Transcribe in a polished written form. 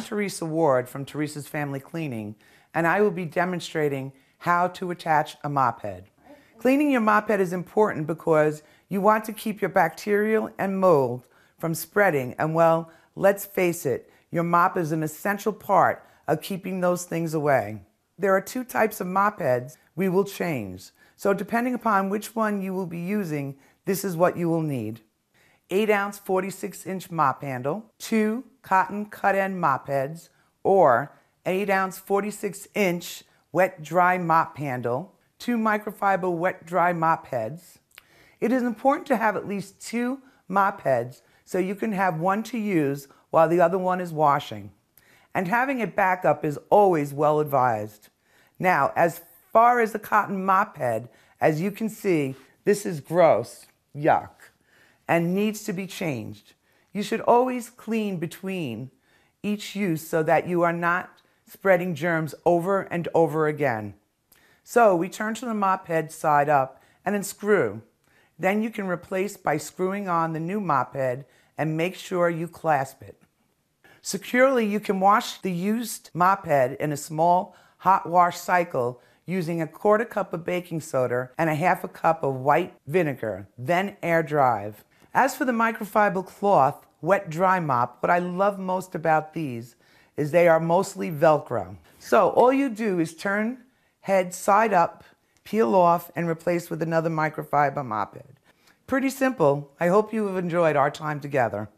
Teresa Ward from Teresa's Family Cleaning, and I will be demonstrating how to attach a mop head. Cleaning your mop head is important because you want to keep your bacterial and mold from spreading, and well, let's face it, your mop is an essential part of keeping those things away. There are two types of mop heads we will change, so depending upon which one you will be using, this is what you will need. 8-ounce 46-inch mop handle, 2 cotton cut-end mop heads, or 8-ounce 46-inch wet-dry mop handle, 2 microfiber wet-dry mop heads. It is important to have at least 2 mop heads so you can have one to use while the other one is washing. And having a backup is always well advised. Now, as far as the cotton mop head, as you can see, this is gross, yuck, and needs to be changed. You should always clean between each use so that you are not spreading germs over and over again. So we turn to the mop head side up and unscrew. Then you can replace by screwing on the new mop head and make sure you clasp it. Securely, you can wash the used mop head in a small hot wash cycle using a 1/4 cup of baking soda and a 1/2 cup of white vinegar, then air dry. As for the microfiber cloth wet dry mop, what I love most about these is they are mostly Velcro. So all you do is turn head side up, peel off, and replace with another microfiber mop head. Pretty simple. I hope you have enjoyed our time together.